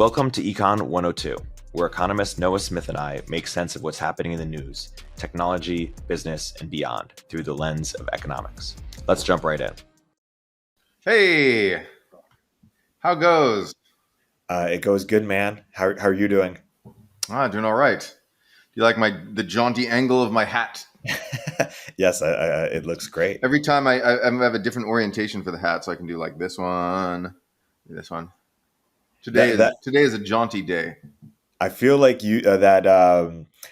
Welcome to Econ 102, where economist Noah Smith and I make sense of what's happening in the news, technology, business, and beyond through the lens of economics. Let's jump right in. Hey, how goes? It goes good, man. How are you doing? Doing all right. Do you like the jaunty angle of my hat? Yes, it looks great. Every time I have a different orientation for the hat, so I can do like this one. Today is a jaunty day. I feel like you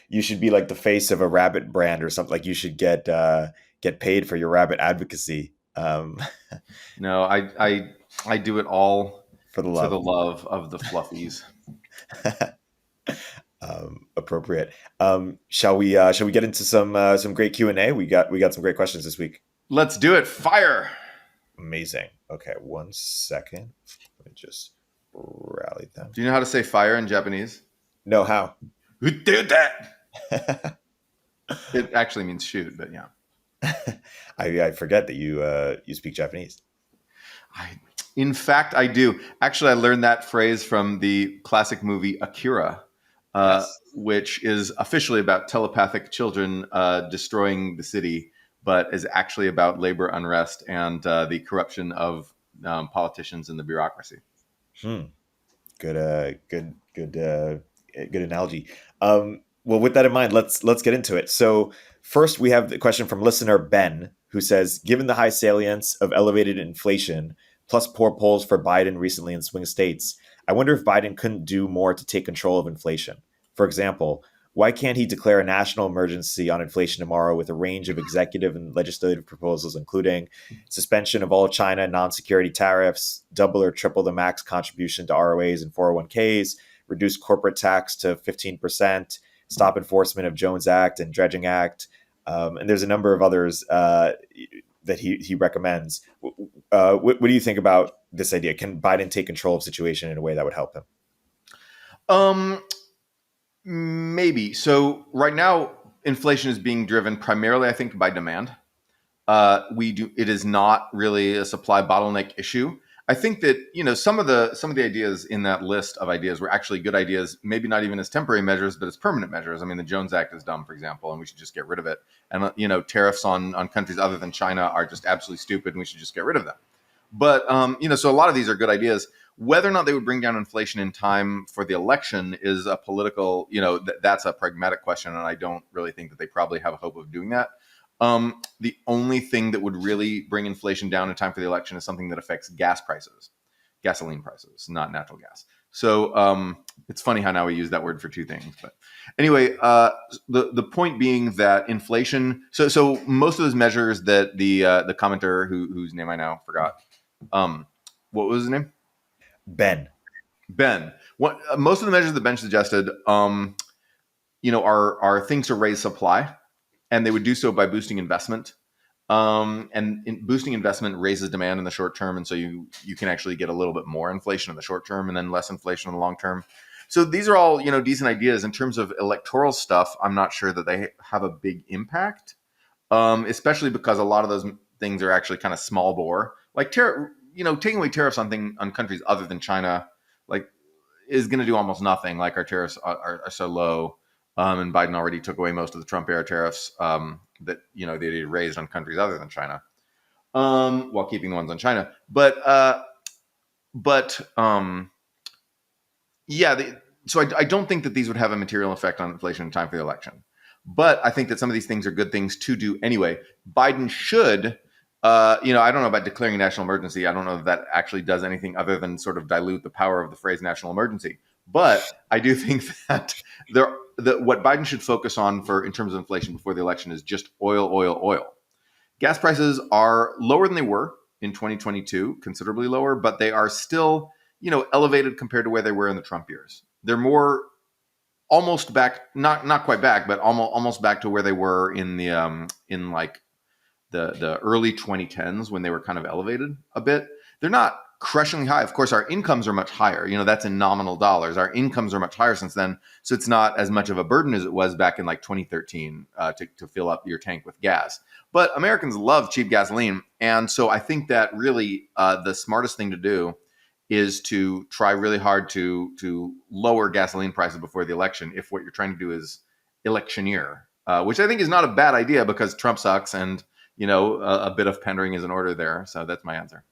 you should be like the face of a rabbit brand or something. Like you should get paid for your rabbit advocacy. No, I do it all for the love of the fluffies. Appropriate. Shall we get into some great Q&A? We got some great questions this week. Let's do it. Fire. Amazing. Okay, 1 second. Let me just rally them. Do you know how to say fire in Japanese? No, how? Who did that? It actually means shoot, but yeah. I forget that you speak Japanese. In fact, I do. Actually, I learned that phrase from the classic movie Akira, yes, which is officially about telepathic children destroying the city, but is actually about labor unrest and the corruption of politicians and the bureaucracy. Good analogy. Well, with that in mind, let's get into it. So first, we have the question from listener Ben, who says, given the high salience of elevated inflation, plus poor polls for Biden recently in swing states, I wonder if Biden couldn't do more to take control of inflation. For example, why can't he declare a national emergency on inflation tomorrow with a range of executive and legislative proposals, including suspension of all China non-security tariffs, double or triple the max contribution to ROAs and 401ks, reduce corporate tax to 15%, stop enforcement of Jones Act and Dredging Act, and there's a number of others that he recommends. What do you think about this idea? Can Biden take control of the situation in a way that would help him? Maybe. So right now, inflation is being driven primarily, I think, by demand. It is not really a supply bottleneck issue. I think that, some of the ideas in that list of ideas were actually good ideas, maybe not even as temporary measures, but as permanent measures. I mean, the Jones Act is dumb, for example, and we should just get rid of it. And, tariffs on countries other than China are just absolutely stupid, and we should just get rid of them. But, so a lot of these are good ideas. Whether or not they would bring down inflation in time for the election is a political, that's a pragmatic question. And I don't really think that they probably have a hope of doing that. The only thing that would really bring inflation down in time for the election is something that affects gasoline prices, not natural gas. So it's funny how now we use that word for two things. But anyway, the point being that inflation. So most of those measures that the commenter whose name I now forgot. What was his name? Ben. Most of the measures that Ben suggested, are things to raise supply. And they would do so by boosting investment. Boosting investment raises demand in the short term. And so you can actually get a little bit more inflation in the short term and then less inflation in the long term. So these are all, decent ideas. In terms of electoral stuff, I'm not sure that they have a big impact, especially because a lot of those things are actually kind of small bore. Like, taking away tariffs on countries other than China, is going to do almost nothing. Like, our tariffs are so low. And Biden already took away most of the Trump era tariffs that they raised on countries other than China, while keeping the ones on China. So I don't think that these would have a material effect on inflation in time for the election. But I think that some of these things are good things to do anyway. Biden should, I don't know about declaring a national emergency. I don't know if that actually does anything other than sort of dilute the power of the phrase national emergency. But I do think that what Biden should focus on in terms of inflation before the election is just oil. Gas prices are lower than they were in 2022, considerably lower, but they are still, elevated compared to where they were in the Trump years. They're more almost back, not quite back, but almost back to where they were in the early 2010s when they were kind of elevated a bit. They're not crushingly high. Of course, our incomes are much higher. That's in nominal dollars. Our incomes are much higher since then. So it's not as much of a burden as it was back in 2013 to fill up your tank with gas. But Americans love cheap gasoline. And so I think that really the smartest thing to do is to try really hard to lower gasoline prices before the election if what you're trying to do is electioneer, which I think is not a bad idea because Trump sucks and a bit of pandering is in order there. So that's my answer.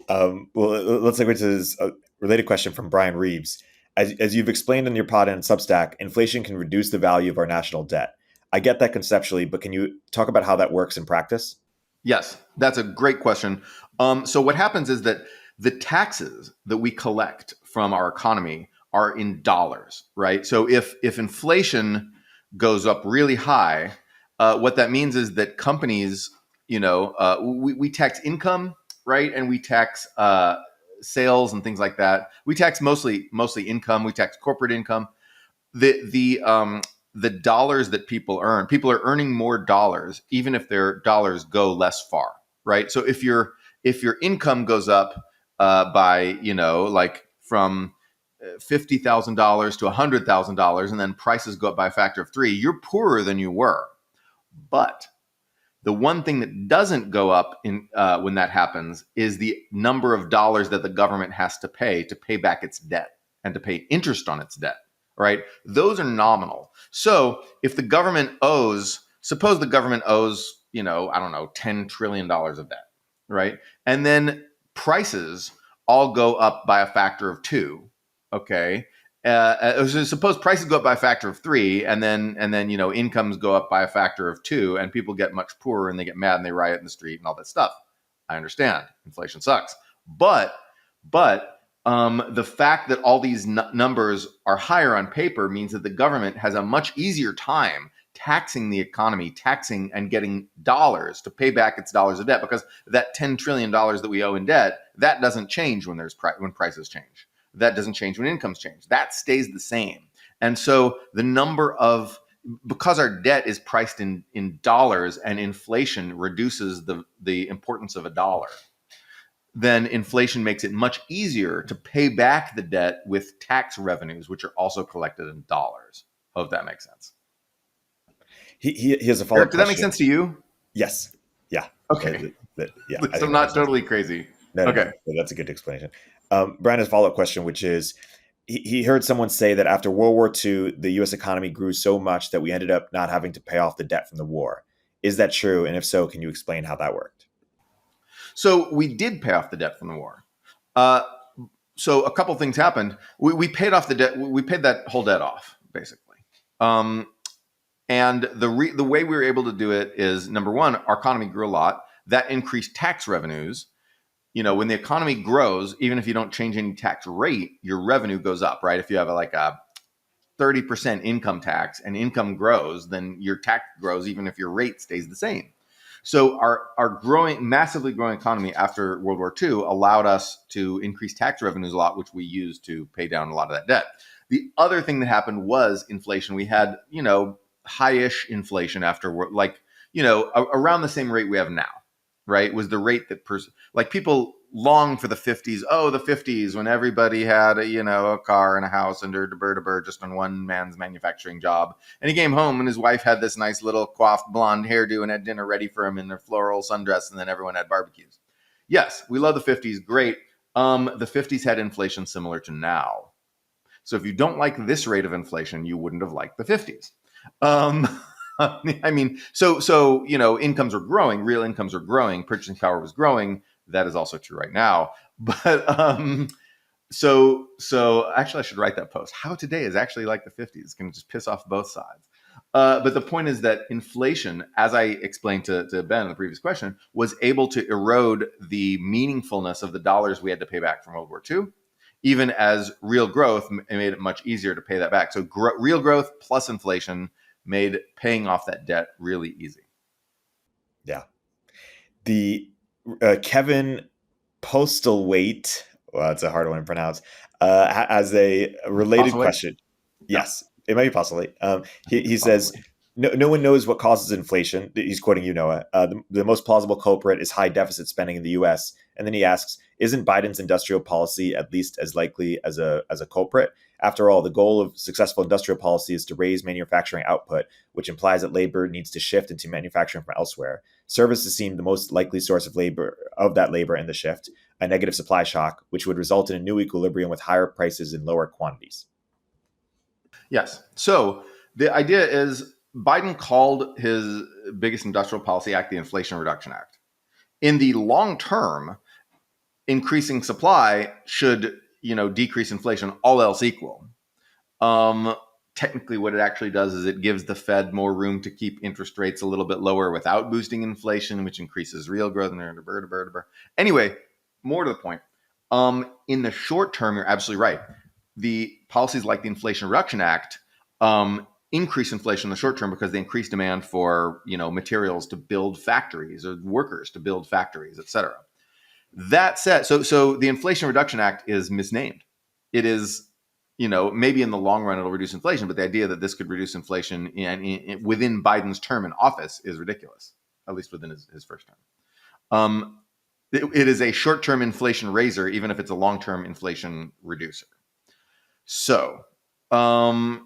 Well, let's look into this related question from Brian Reeves. As you've explained in your pod and Substack, inflation can reduce the value of our national debt. I get that conceptually, but can you talk about how that works in practice? Yes, that's a great question. So what happens is that the taxes that we collect from our economy are in dollars, right? So if inflation goes up really high, what that means is that companies, we tax income, right, and we tax sales and things like that. We tax mostly income. We tax corporate income. The dollars that people are earning more dollars, even if their dollars go less far, right? So if your income goes up by like from $50,000 to $100,000, and then prices go up by a factor of 3, you're poorer than you were. But the one thing that doesn't go up in when that happens is the number of dollars that the government has to pay back its debt and to pay interest on its debt, right? Those are nominal. So if the government suppose the government owes, I don't know, $10 trillion of debt, right? And then prices all go up by a factor of 2, okay? So suppose prices go up by a factor of 3, and then incomes go up by a factor of 2, and people get much poorer and they get mad and they riot in the street and all that stuff. I understand inflation sucks, but the fact that all these numbers are higher on paper means that the government has a much easier time taxing the economy, taxing and getting dollars to pay back its dollars of debt, because that $10 trillion that we owe in debt, that doesn't change when prices change. That doesn't change when incomes change. That stays the same. And so because our debt is priced in dollars and inflation reduces the importance of a dollar, then inflation makes it much easier to pay back the debt with tax revenues, which are also collected in dollars. Hope that makes sense. He has a follow-up Erik, did that make sense to you? Yes. Yeah. Okay. Yeah. So I'm not totally crazy. No, okay. No, that's a good explanation. Brian has a follow-up question, which is, he heard someone say that after World War II, the U.S. economy grew so much that we ended up not having to pay off the debt from the war. Is that true? And if so, can you explain how that worked? So we did pay off the debt from the war. So a couple things happened. We paid off the debt. We paid that whole debt off, basically. And the way we were able to do it is, number one, our economy grew a lot. That increased tax revenues. When the economy grows, even if you don't change any tax rate, your revenue goes up, right? If you have a 30% income tax and income grows, then your tax grows even if your rate stays the same. So our massively growing economy after World War II allowed us to increase tax revenues a lot, which we used to pay down a lot of that debt. The other thing that happened was inflation. We had, high-ish inflation after, around the same rate we have now, right? Was the rate that people long for the 50s. Oh, the 50s, when everybody had a car and a house and just on one man's manufacturing job. And he came home and his wife had this nice little coiffed blonde hairdo and had dinner ready for him in their floral sundress, and then everyone had barbecues. Yes, we love the 50s. Great. The 50s had inflation similar to now. So if you don't like this rate of inflation, you wouldn't have liked the 50s. I mean, so incomes are growing, real incomes are growing, purchasing power was growing. That is also true right now. But so actually, I should write that post. How today is actually like the 50s. It's going to just piss off both sides. But the point is that inflation, as I explained to Ben in the previous question, was able to erode the meaningfulness of the dollars we had to pay back from World War II, even as real growth made it much easier to pay that back. So real growth plus inflation made paying off that debt really easy. Yeah. The Kevin Postalweight, well, it's a hard one to pronounce, as a related question. Yes, it might be possibly. He says, no one knows what causes inflation. He's quoting you, Noah. The most plausible culprit is high deficit spending in the U.S. And then he asks, isn't Biden's industrial policy at least as likely as a culprit? After all, the goal of successful industrial policy is to raise manufacturing output, which implies that labor needs to shift into manufacturing from elsewhere. Services seem the most likely source of that labor in the shift. a negative supply shock, which would result in a new equilibrium with higher prices and lower quantities. Yes. So the idea is Biden called his biggest industrial policy act the Inflation Reduction Act. In the long term, increasing supply should, decrease inflation, all else equal. Technically, what it actually does is it gives the Fed more room to keep interest rates a little bit lower without boosting inflation, which increases real growth. Anyway, more to the point. In the short term, you're absolutely right. The policies like the Inflation Reduction Act increase inflation in the short term because they increase demand for materials to build factories or workers to build factories, et cetera. That said, so the Inflation Reduction Act is misnamed. It is, maybe in the long run it'll reduce inflation, but the idea that this could reduce inflation within Biden's term in office is ridiculous, at least within his first term. It is a short-term inflation raiser, even if it's a long-term inflation reducer. So that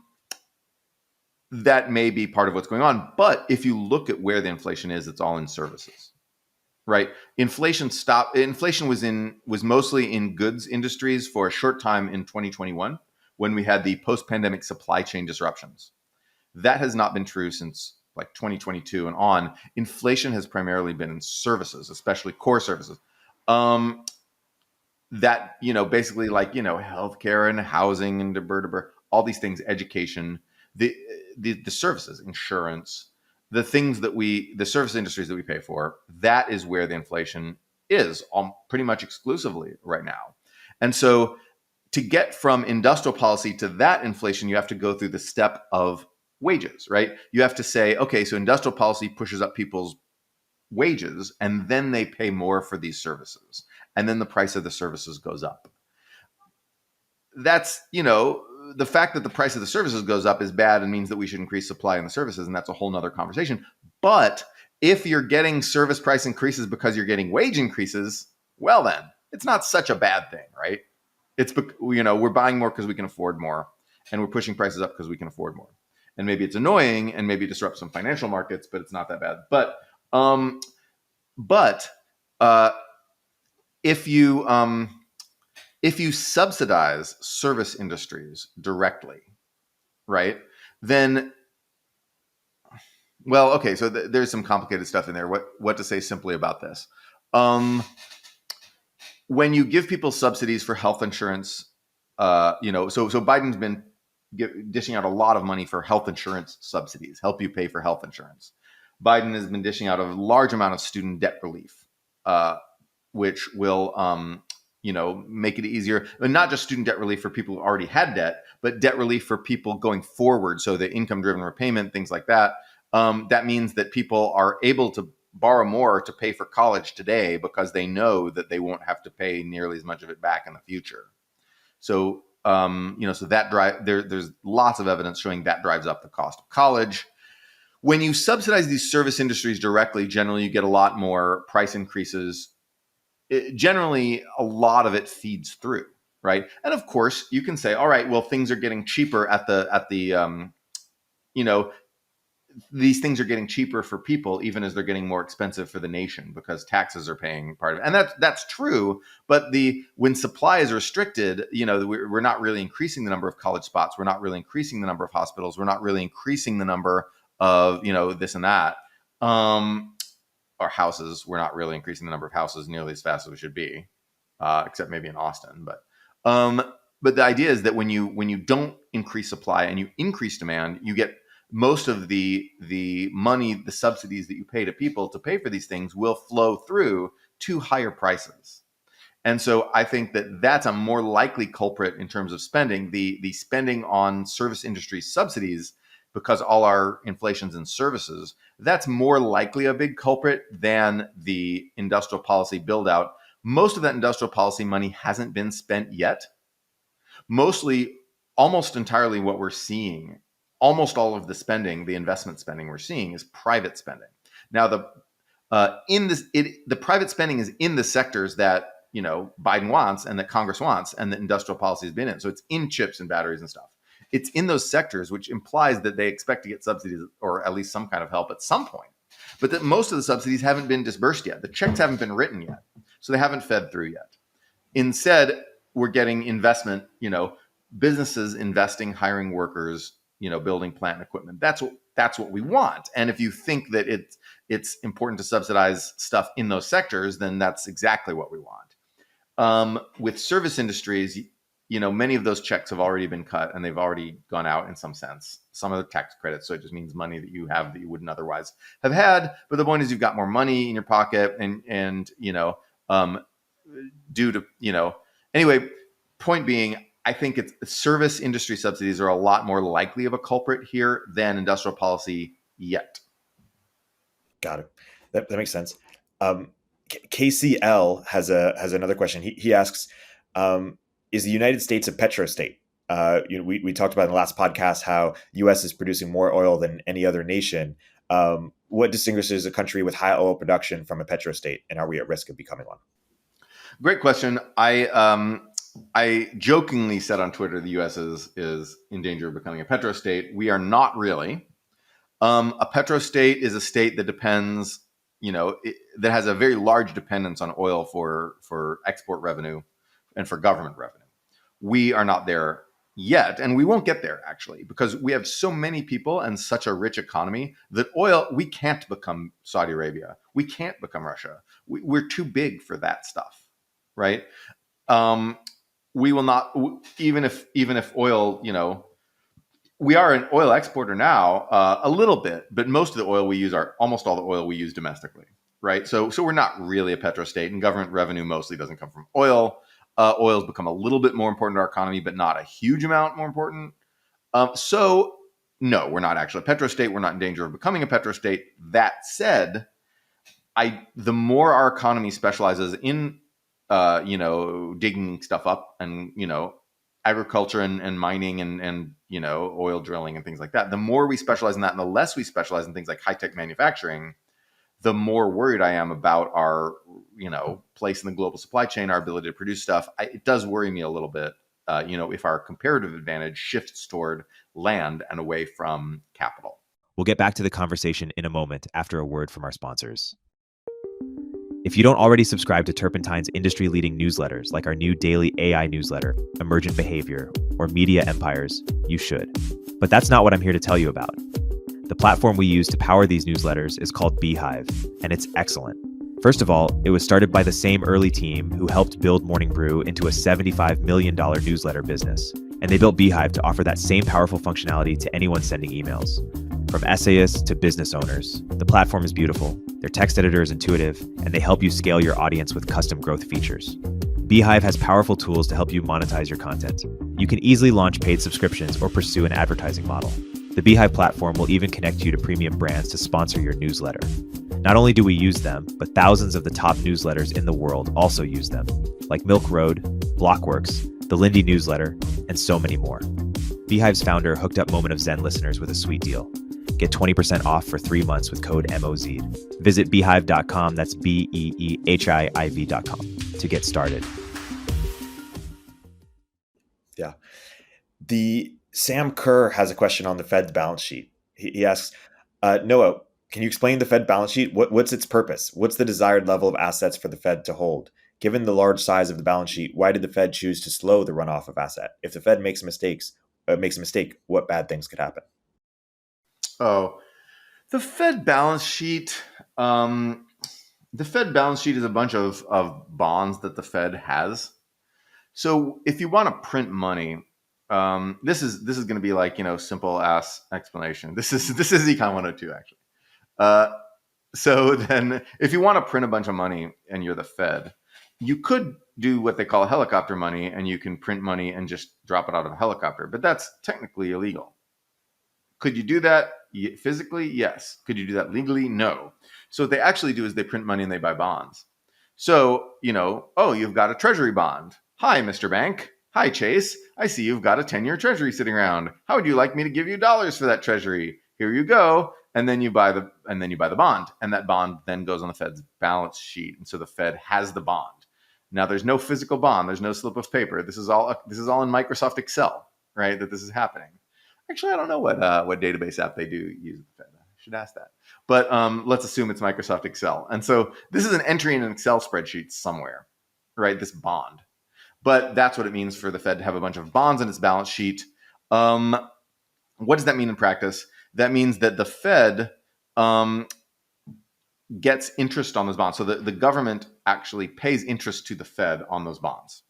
may be part of what's going on. But if you look at where the inflation is, it's all in services. Right. Inflation was mostly in goods industries for a short time in 2021 when we had the post-pandemic supply chain disruptions. That has not been true since like 2022 and on. Inflation has primarily been in services, especially core services. That, basically like, healthcare and housing and all these things, education, the services, insurance, the service industries that we pay for, that is where the inflation is pretty much exclusively right now. And so to get from industrial policy to that inflation, you have to go through the step of wages, right? You have to say, okay, so industrial policy pushes up people's wages and then they pay more for these services. And then the price of the services goes up. That's, the fact that the price of the services goes up is bad and means that we should increase supply in the services. And that's a whole nother conversation. But if you're getting service price increases because you're getting wage increases, well, then it's not such a bad thing, right? It's, we're buying more because we can afford more and we're pushing prices up because we can afford more. And maybe it's annoying and maybe disrupts some financial markets, but it's not that bad. But if you subsidize service industries directly, right, then, well, okay, so there's some complicated stuff in there. What to say simply about this? When you give people subsidies for health insurance, so Biden's been dishing out a lot of money for health insurance subsidies, help you pay for health insurance. Biden has been dishing out a large amount of student debt relief, which will, make it easier. And not just student debt relief for people who already had debt, but debt relief for people going forward. So the income-driven repayment, things like that. That means that people are able to borrow more to pay for college today because they know that they won't have to pay nearly as much of it back in the future. So, so that there's lots of evidence showing that drives up the cost of college. When you subsidize these service industries directly, generally you get a lot more price increases. Generally, a lot of it feeds through, right? And of course, you can say, all right, well, things are getting cheaper these things are getting cheaper for people, even as they're getting more expensive for the nation because taxes are paying part of it. And that's true. But when supply is restricted, we're not really increasing the number of college spots. We're not really increasing the number of hospitals. We're not really increasing the number of, this and that. Or houses. We're not really increasing the number of houses nearly as fast as we should be, except maybe in Austin. But the idea is that when you don't increase supply and you increase demand, you get most of the money, the subsidies that you pay to people to pay for these things will flow through to higher prices. And so I think that that's a more likely culprit in terms of spending. The spending on service industry subsidies, because all our inflation's in services, that's more likely a big culprit than the industrial policy build out. Most of that industrial policy money hasn't been spent yet. Mostly, almost entirely what we're seeing, almost all of the spending, the investment spending we're seeing is private spending. Now, the private spending is in the sectors that, Biden wants and that Congress wants and that industrial policy has been in. So it's in chips and batteries and stuff. It's in those sectors, which implies that they expect to get subsidies or at least some kind of help at some point. But that most of the subsidies haven't been disbursed yet. The checks haven't been written yet. So they haven't fed through yet. Instead, we're getting investment, businesses investing, hiring workers, building plant and equipment. That's what we want. And if you think that it's important to subsidize stuff in those sectors, then that's exactly what we want. With service industries, many of those checks have already been cut and they've already gone out in some sense. Some of the tax credits, so it just means money that you have that you wouldn't otherwise have had. But the point is, you've got more money in your pocket, and due to anyway. Point being, I think it's service industry subsidies are a lot more likely of a culprit here than industrial policy yet. Got it. That makes sense. KCL has another question. He asks, is the United States a petro-state? We talked about in the last podcast how U.S. is producing more oil than any other nation. What distinguishes a country with high oil production from a petro-state, and are we at risk of becoming one? Great question. I jokingly said on Twitter the U.S. is in danger of becoming a petro-state. We are not really. A petro-state is a state that depends, that has a very large dependence on oil for export revenue and for government revenue. We are not there yet, and we won't get there, actually, because we have so many people and such a rich economy that oil, we can't become Saudi Arabia. We can't become Russia. We're too big for that stuff, right? We will not, even if oil, we are an oil exporter now, a little bit, but most of the oil we use almost all the oil we use domestically, right? So we're not really a petrostate, and government revenue mostly doesn't come from oil. Oil's become a little bit more important to our economy, but not a huge amount more important. So no, we're not actually a petrostate. We're not in danger of becoming a petrostate. That said, the more our economy specializes in digging stuff up and, agriculture and mining and oil drilling and things like that, the more we specialize in that and the less we specialize in things like high-tech manufacturing, the more worried I am about our, place in the global supply chain, our ability to produce stuff. It does worry me a little bit, if our comparative advantage shifts toward land and away from capital. We'll get back to the conversation in a moment after a word from our sponsors. If you don't already subscribe to Turpentine's industry-leading newsletters, like our new daily AI newsletter, Emergent Behavior, or Media Empires, you should. But that's not what I'm here to tell you about. The platform we use to power these newsletters is called Beehiiv, and it's excellent. First of all, it was started by the same early team who helped build Morning Brew into a $75 million newsletter business, and they built Beehiiv to offer that same powerful functionality to anyone sending emails. From essayists to business owners, the platform is beautiful, their text editor is intuitive, and they help you scale your audience with custom growth features. Beehiiv has powerful tools to help you monetize your content. You can easily launch paid subscriptions or pursue an advertising model. The Beehiiv platform will even connect you to premium brands to sponsor your newsletter. Not only do we use them, but thousands of the top newsletters in the world also use them, like Milk Road, Blockworks, the Lindy newsletter, and so many more. Beehiiv's founder hooked up Moment of Zen listeners with a sweet deal. Get 20% off for 3 months with code MOZ. Visit beehiiv.com, that's BEEHIIV.com, to get started. Yeah. Sam Kerr has a question on the Fed's balance sheet. He asks, Noah, can you explain the Fed balance sheet? What's its purpose? What's the desired level of assets for the Fed to hold? Given the large size of the balance sheet, why did the Fed choose to slow the runoff of asset? If the Fed makes a mistake, what bad things could happen? Oh, the Fed balance sheet. The Fed balance sheet is a bunch of bonds that the Fed has. So if you want to print money, this is going to be like, simple ass explanation. This is Econ 102 actually. So then if you want to print a bunch of money and you're the Fed, you could do what they call helicopter money, and you can print money and just drop it out of a helicopter, but that's technically illegal. Could you do that physically? Yes. Could you do that legally? No. So what they actually do is they print money and they buy bonds. So, you've got a treasury bond. Hi, Mr. Bank. Hi, Chase. I see you've got a 10-year treasury sitting around. How would you like me to give you dollars for that treasury? Here you go. And then you buy the bond, and that bond then goes on the Fed's balance sheet. And so the Fed has the bond. Now there's no physical bond. There's no slip of paper. This is all in Microsoft Excel, right? That this is happening. Actually, I don't know what database app they do use. I should ask that. But let's assume it's Microsoft Excel. And so this is an entry in an Excel spreadsheet somewhere, right? This bond. But that's what it means for the Fed to have a bunch of bonds on its balance sheet. What does that mean in practice? That means that the Fed gets interest on those bonds. So the government actually pays interest to the Fed on those bonds,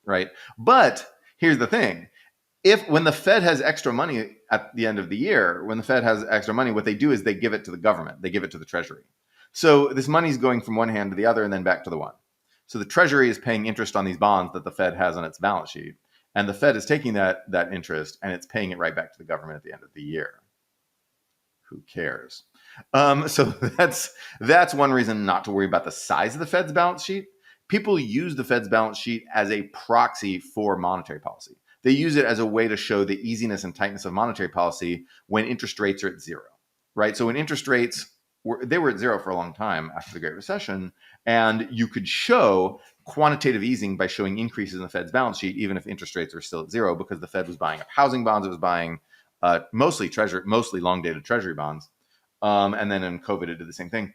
right? But here's the thing. When the Fed has extra money at the end of the year, when the Fed has extra money, what they do is they give it to the government. They give it to the Treasury. So this money is going from one hand to the other and then back to the one. So the Treasury is paying interest on these bonds that the Fed has on its balance sheet. And the Fed is taking that interest and it's paying it right back to the government at the end of the year. Who cares? So that's one reason not to worry about the size of the Fed's balance sheet. People use the Fed's balance sheet as a proxy for monetary policy. They use it as a way to show the easiness and tightness of monetary policy when interest rates are at zero, right? So when interest rates were at zero for a long time after the Great Recession, and you could show quantitative easing by showing increases in the Fed's balance sheet, even if interest rates were still at zero, because the Fed was buying up housing bonds, it was buying mostly long-dated Treasury bonds, and then in COVID it did the same thing.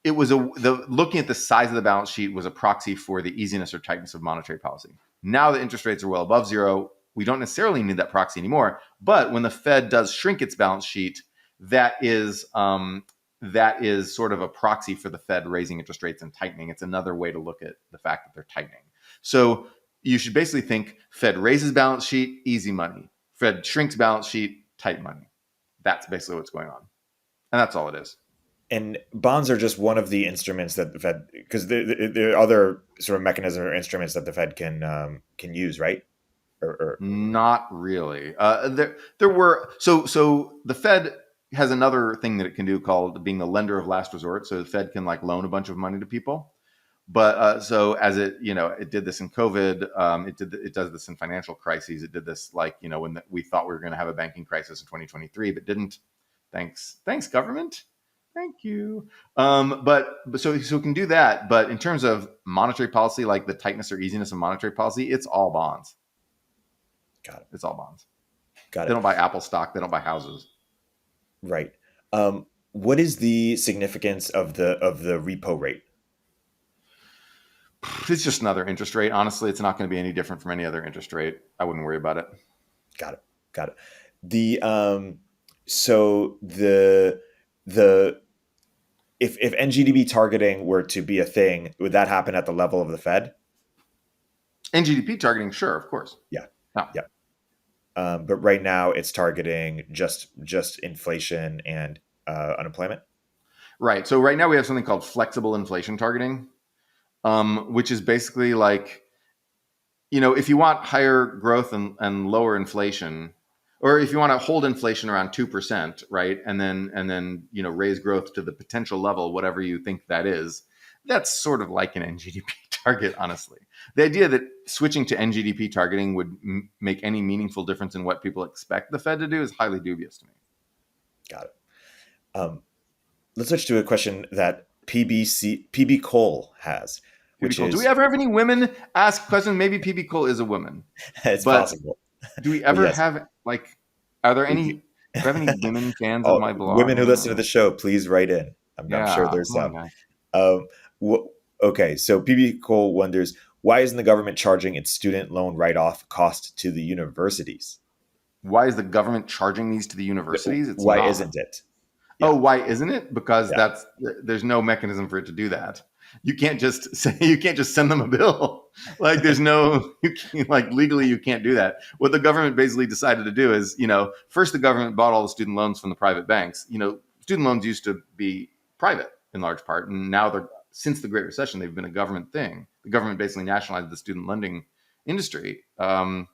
It was looking at the size of the balance sheet was a proxy for the easiness or tightness of monetary policy. Now that interest rates are well above zero, we don't necessarily need that proxy anymore. But when the Fed does shrink its balance sheet, that is sort of a proxy for the Fed raising interest rates and tightening. It's another way to look at the fact that they're tightening. So you should basically think Fed raises balance sheet, easy money. Fed shrinks balance sheet, tight money. That's basically what's going on. And that's all it is. And bonds are just one of the instruments that the Fed, because there are other sort of mechanisms or instruments that the Fed can use, right? Or not really. There were so the Fed has another thing that it can do called being the lender of last resort. So the Fed can like loan a bunch of money to people. But so as it did this in COVID, it does this in financial crises. It did this when we thought we were going to have a banking crisis in 2023, but didn't. Thanks government. Thank you. But so it can do that. But in terms of monetary policy, like the tightness or easiness of monetary policy, it's all bonds. Got it. It's all bonds. Got it. They don't buy Apple stock. They don't buy houses. Right. What is the significance of the repo rate? It's just another interest rate. Honestly, it's not going to be any different from any other interest rate. I wouldn't worry about it. Got it. If NGDP targeting were to be a thing, would that happen at the level of the Fed? NGDP targeting, sure, of course. Yeah. No. Yeah. But right now it's targeting just inflation and unemployment. Right. So right now we have something called flexible inflation targeting, which is basically like, if you want higher growth and lower inflation, or if you want to hold inflation around 2%, right, and then raise growth to the potential level, whatever you think that is, that's sort of like an NGDP target, honestly. The idea that switching to NGDP targeting would make any meaningful difference in what people expect the Fed to do is highly dubious to me. Got it. Let's switch to a question that PB Cole has. Which is, do we ever have any women ask questions? Maybe PB Cole is a woman. It's possible. Do we ever have are there any women fans of my blog? Women who listen to the show, please write in. I'm sure there's some. Okay, so PB Cole wonders, why isn't the government charging its student loan write-off cost to the universities? Why is the government charging these to the universities? Why isn't it? Yeah. Oh, why isn't it? Because there's no mechanism for it to do that. You can't just send them a bill. Legally you can't do that. What the government basically decided to do is, first the government bought all the student loans from the private banks. Student loans used to be private in large part, and now since the Great Recession, they've been a government thing. The government basically nationalized the student lending industry, and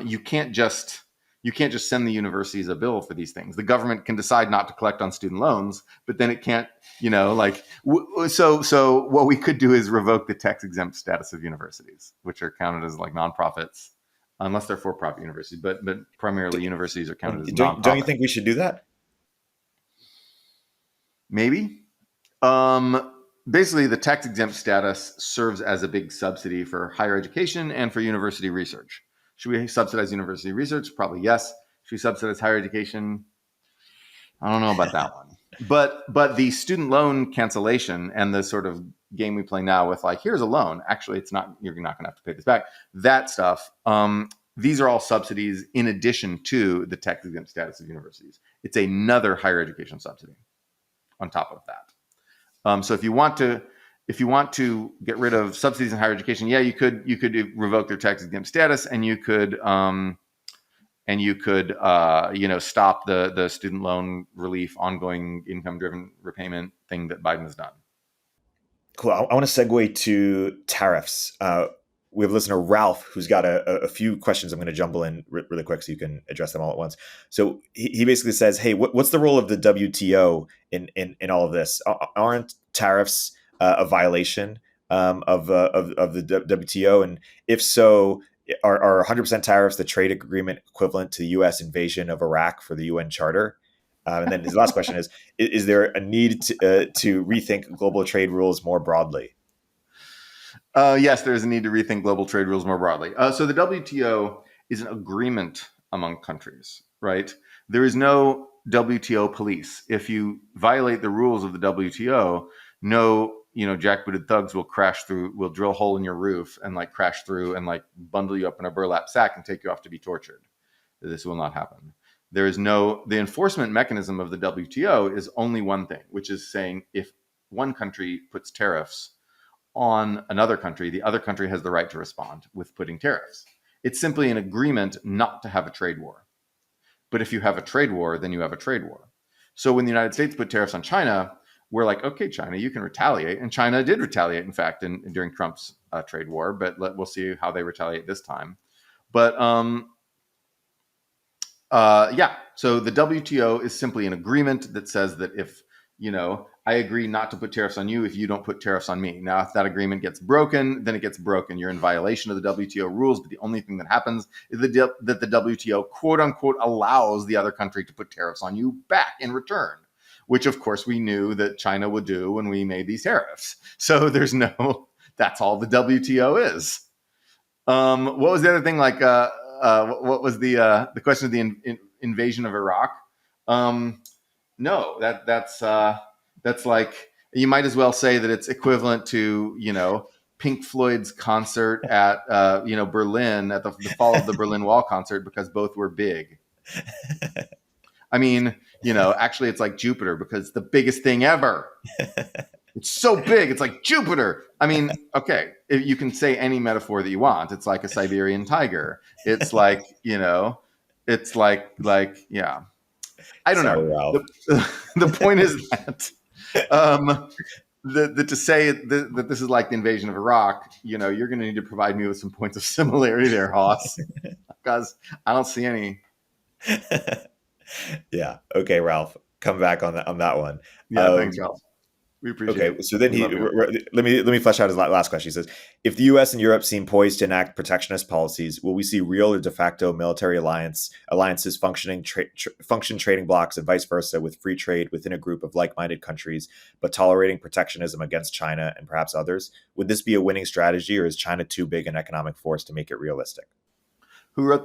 you can't just send the universities a bill for these things. The government can decide not to collect on student loans, but then it can't, so what we could do is revoke the tax exempt status of universities, which are counted as like nonprofits, unless they're for-profit universities, but primarily universities are counted as nonprofit. Don't you think we should do that? Maybe. Basically, the tax exempt status serves as a big subsidy for higher education and for university research. Should we subsidize university research? Probably yes. Should we subsidize higher education? I don't know about that one. But the student loan cancellation and the sort of game we play now with like, here's a loan. Actually, it's not, you're not going to have to pay this back. That stuff. These are all subsidies in addition to the tax exempt status of universities. It's another higher education subsidy on top of that. So if you want to get rid of subsidies in higher education, yeah, you could revoke their tax exempt status, and you could stop the student loan relief, ongoing income driven repayment thing that Biden has done. Cool. I want to segue to tariffs. We have listener Ralph who's got a few questions. I'm going to jumble in really quick so you can address them all at once. So he basically says, hey, what's the role of the WTO in all of this? Aren't tariffs a violation of the WTO? And if so, are 100% tariffs the trade agreement equivalent to the U.S. invasion of Iraq for the UN Charter? And then his last question is there a need to rethink global trade rules more broadly? Yes, there is a need to rethink global trade rules more broadly. So the WTO is an agreement among countries, right? There is no WTO police. If you violate the rules of the WTO, no, jackbooted thugs will drill a hole in your roof and like crash through and like bundle you up in a burlap sack and take you off to be tortured. This will not happen. The enforcement mechanism of the WTO is only one thing, which is saying if one country puts tariffs on another country, the other country has the right to respond with putting tariffs. It's simply an agreement not to have a trade war. But if you have a trade war, then you have a trade war. So when the United States put tariffs on China, we're like, okay, China, you can retaliate. And China did retaliate, in fact, during Trump's trade war, but we'll see how they retaliate this time. But so the WTO is simply an agreement that says that if, I agree not to put tariffs on you if you don't put tariffs on me. Now, if that agreement gets broken, then it gets broken. You're in violation of the WTO rules, but the only thing that happens is that the WTO, quote unquote, allows the other country to put tariffs on you back in return, which of course we knew that China would do when we made these tariffs. So that's all the WTO is. What was the other thing? Like, what was the question of the invasion of Iraq? No, that's like, you might as well say that it's equivalent to, Pink Floyd's concert at, Berlin, at the fall of the Berlin Wall concert, because both were big. I mean, actually it's like Jupiter because it's the biggest thing ever. It's so big. It's like Jupiter. I mean, okay, you can say any metaphor that you want. It's like a Siberian tiger. It's like, it's like, yeah. I don't know. The point is that to say that this is like the invasion of Iraq, you're going to need to provide me with some points of similarity there, Hoss, because I don't see any. Yeah. Okay, Ralph, come back on that one. Yeah. Thanks, Ralph. We appreciate it. Okay, so then let me flesh out his last question. He says, if the U.S. and Europe seem poised to enact protectionist policies, will we see real or de facto military alliances function trading blocs and vice versa, with free trade within a group of like-minded countries, but tolerating protectionism against China and perhaps others? Would this be a winning strategy, or is China too big an economic force to make it realistic?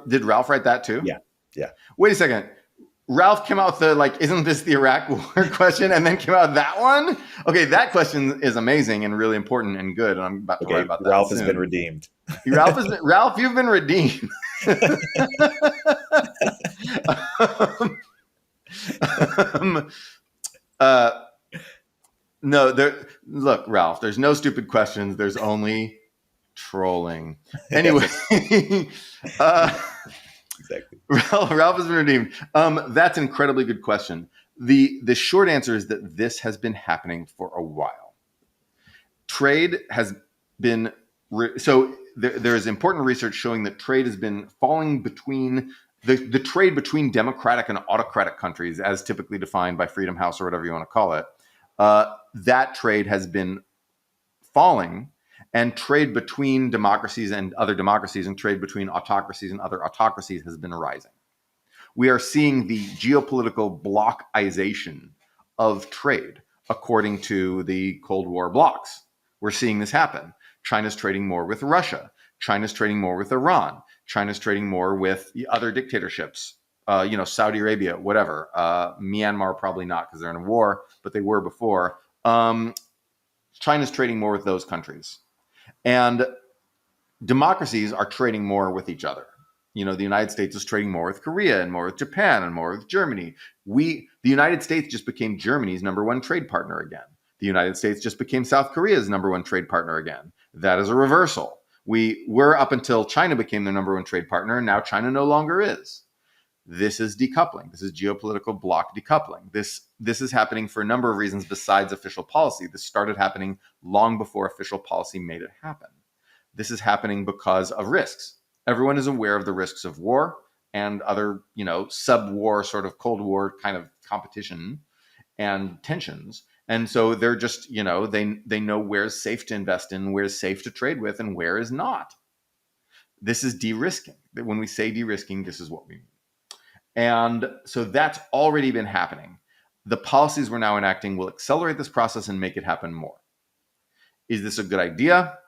Did Ralph write that too? Yeah. Wait a second. Ralph came out with isn't this the Iraq war question, and then came out with that one? Okay, that question is amazing and really important and good, and I'm about to write about that. Ralph has been redeemed. Ralph, you've been redeemed. Look, Ralph, there's no stupid questions. There's only trolling. Anyway. Exactly. Ralph has been redeemed. That's an incredibly good question. The short answer is that this has been happening for a while. Trade has been there is important research showing that trade has been falling between the trade between democratic and autocratic countries, as typically defined by Freedom House or whatever you want to call it. That trade has been falling. And trade between democracies and other democracies, and trade between autocracies and other autocracies, has been rising. We are seeing the geopolitical blockization of trade according to the Cold War blocs. We're seeing this happen. China's trading more with Russia. China's trading more with Iran. China's trading more with the other dictatorships Saudi Arabia, whatever. Myanmar, probably not because they're in a war, but they were before. China's trading more with those countries. And democracies are trading more with each other. The United States is trading more with Korea and more with Japan and more with Germany. The United States just became Germany's number one trade partner again. The United States just became South Korea's number one trade partner again. That is a reversal. We were up until China became their number one trade partner, and now China no longer is. This is decoupling. This is geopolitical bloc decoupling. This is happening for a number of reasons besides official policy. This started happening long before official policy made it happen. This is happening because of risks. Everyone is aware of the risks of war and other, sub-war sort of Cold War kind of competition and tensions. And so they're just, they know where's safe to invest in, where's safe to trade with, and where is not. This is de-risking. When we say de-risking, this is what we mean. And so that's already been happening. The policies we're now enacting will accelerate this process and make it happen more. Is this a good idea?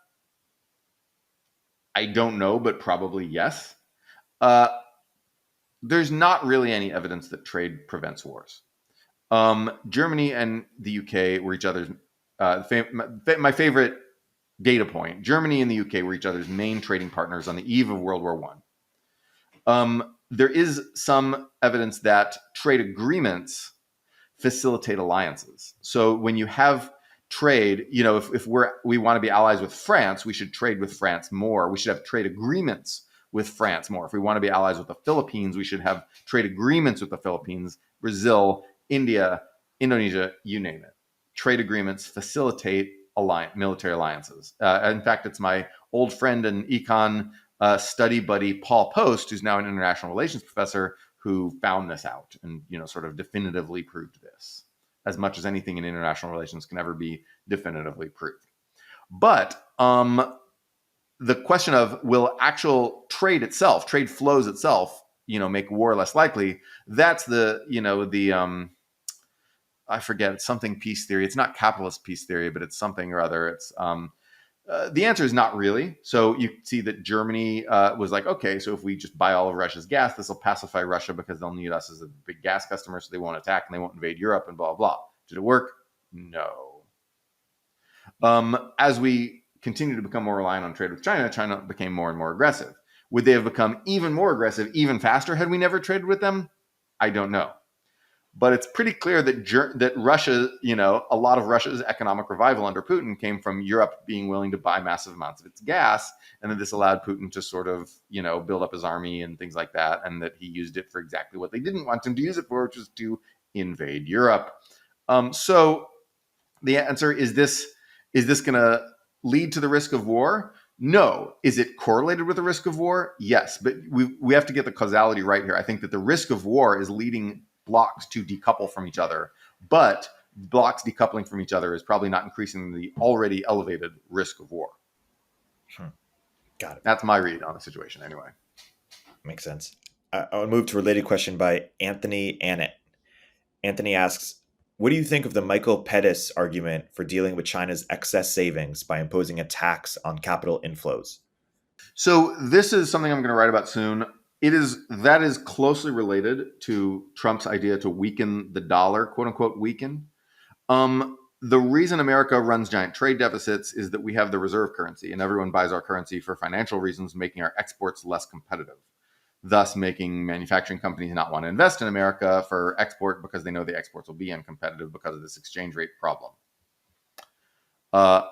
I don't know, but probably yes. There's not really any evidence that trade prevents wars. Germany and the UK were each other's, my favorite data point, Germany and the UK were each other's main trading partners on the eve of World War I. There is some evidence that trade agreements facilitate alliances. So when you have trade, if we want to be allies with France, we should trade with France more. We should have trade agreements with France more. If we want to be allies with the Philippines, we should have trade agreements with the Philippines, Brazil, India, Indonesia, you name it. Trade agreements facilitate military alliances. In fact, it's my old friend and econ study buddy, Paul Post, who's now an international relations professor, who found this out and, sort of definitively proved this, as much as anything in international relations can ever be definitively proved. But the question of will actual trade itself, trade flows itself, make war less likely, that's I forget, it's something peace theory. It's not capitalist peace theory, but it's something or other. It's the answer is not really. So you see that Germany was like, okay, so if we just buy all of Russia's gas, this will pacify Russia because they'll need us as a big gas customer, so they won't attack and they won't invade Europe and blah, blah. Did it work? No. As we continue to become more reliant on trade with China, China became more and more aggressive. Would they have become even more aggressive, even faster had we never traded with them? I don't know. But it's pretty clear that Russia, a lot of Russia's economic revival under Putin came from Europe being willing to buy massive amounts of its gas. And that this allowed Putin to sort of, build up his army and things like that. And that he used it for exactly what they didn't want him to use it for, which was to invade Europe. So the answer is this going to lead to the risk of war? No. Is it correlated with the risk of war? Yes. But we have to get the causality right here. I think that the risk of war is leading blocks to decouple from each other, but blocks decoupling from each other is probably not increasing the already elevated risk of war. Got it. That's my read on the situation anyway. Makes sense. I'll move to a related question by Anthony Annett. Anthony asks, what do you think of the Michael Pettis argument for dealing with China's excess savings by imposing a tax on capital inflows? So this is something I'm going to write about soon. That is closely related to Trump's idea to weaken the dollar, quote unquote, weaken. The reason America runs giant trade deficits is that we have the reserve currency and everyone buys our currency for financial reasons, making our exports less competitive, thus making manufacturing companies not want to invest in America for export because they know the exports will be uncompetitive because of this exchange rate problem.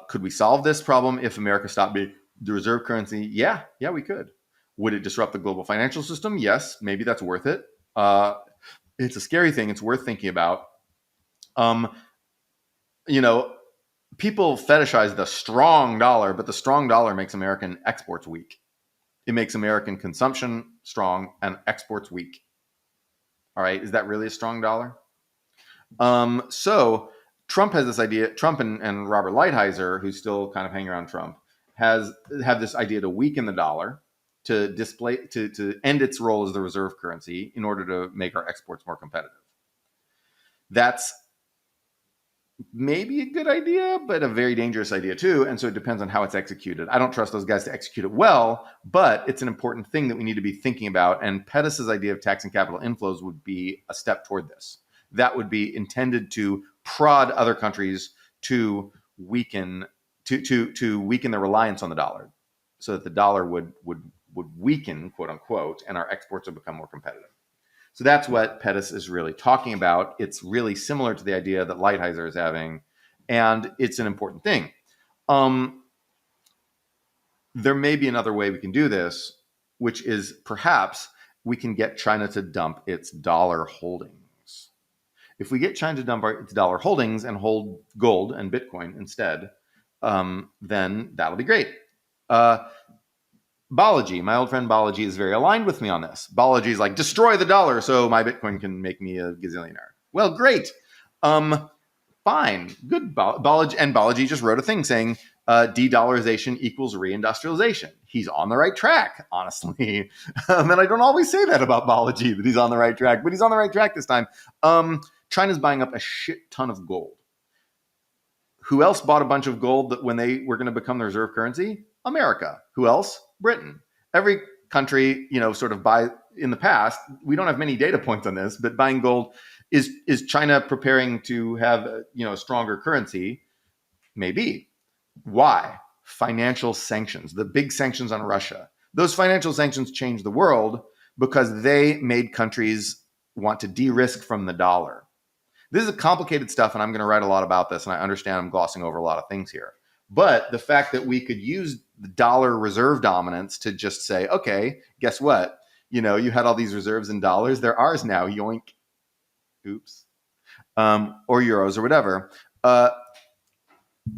Could we solve this problem if America stopped being the reserve currency? Yeah, we could. Would it disrupt the global financial system? Yes, maybe that's worth it. It's a scary thing. It's worth thinking about. People fetishize the strong dollar, but the strong dollar makes American exports weak. It makes American consumption strong and exports weak. All right, is that really a strong dollar? So Trump has this idea. Trump and Robert Lighthizer, who's still kind of hanging around Trump, have this idea to weaken the dollar, to end its role as the reserve currency in order to make our exports more competitive. That's maybe a good idea, but a very dangerous idea too. And so it depends on how it's executed. I don't trust those guys to execute it well, but it's an important thing that we need to be thinking about. And Pettis's idea of taxing capital inflows would be a step toward this. That would be intended to prod other countries to weaken to weaken their reliance on the dollar, so that the dollar would weaken, quote unquote, and our exports would become more competitive. So that's what Pettis is really talking about. It's really similar to the idea that Lighthizer is having, and it's an important thing. There may be another way we can do this, which is perhaps we can get China to dump its dollar holdings. If we get China to dump its dollar holdings and hold gold and Bitcoin instead, then that'll be great. Balaji, my old friend Balaji, is very aligned with me on this. Balaji's like, destroy the dollar so my Bitcoin can make me a gazillionaire. Well, great. Fine. Good. Balaji, and Balaji just wrote a thing saying de-dollarization equals reindustrialization. He's on the right track, honestly. And I don't always say that about Balaji, that he's on the right track, but he's on the right track this time. China's buying up a shit ton of gold. Who else bought a bunch of gold that when they were going to become the reserve currency? America. Who else? Britain. Every country, sort of buy in the past. We don't have many data points on this, but buying gold is China preparing to have a stronger currency? Maybe. Why? Financial sanctions. The big sanctions on Russia. Those financial sanctions changed the world because they made countries want to de-risk from the dollar. This is complicated stuff, and I'm going to write a lot about this, and I understand I'm glossing over a lot of things here. But the fact that we could use the dollar reserve dominance to just say, okay, guess what? You had all these reserves in dollars. They're ours now. Yoink. Oops. Or euros or whatever.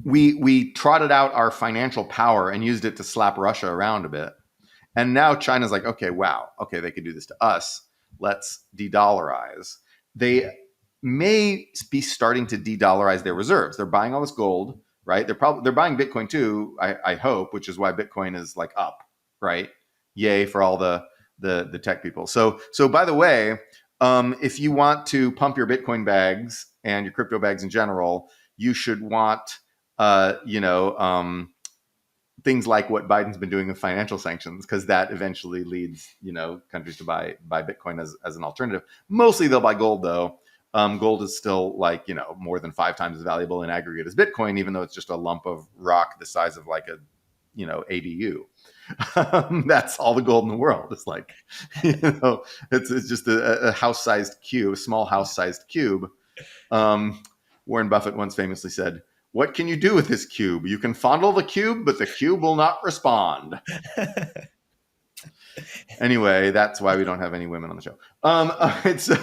We trotted out our financial power and used it to slap Russia around a bit. And now China's like, okay, wow. Okay, they could do this to us. Let's de-dollarize. They may be starting to de-dollarize their reserves. They're buying all this gold, right? They're buying Bitcoin too, I hope, which is why Bitcoin is like up, right? Yay for all the tech people. So by the way, if you want to pump your Bitcoin bags and your crypto bags in general, you should want, things like what Biden's been doing with financial sanctions, because that eventually leads, countries to buy Bitcoin as an alternative. Mostly they'll buy gold though. Gold is still like, more than 5 times as valuable in aggregate as Bitcoin, even though it's just a lump of rock the size of like a, ADU. That's all the gold in the world. It's like, it's just a house-sized cube, a small house-sized cube. Warren Buffett once famously said, "What can you do with this cube? You can fondle the cube, but the cube will not respond." Anyway, that's why we don't have any women on the show. All right, so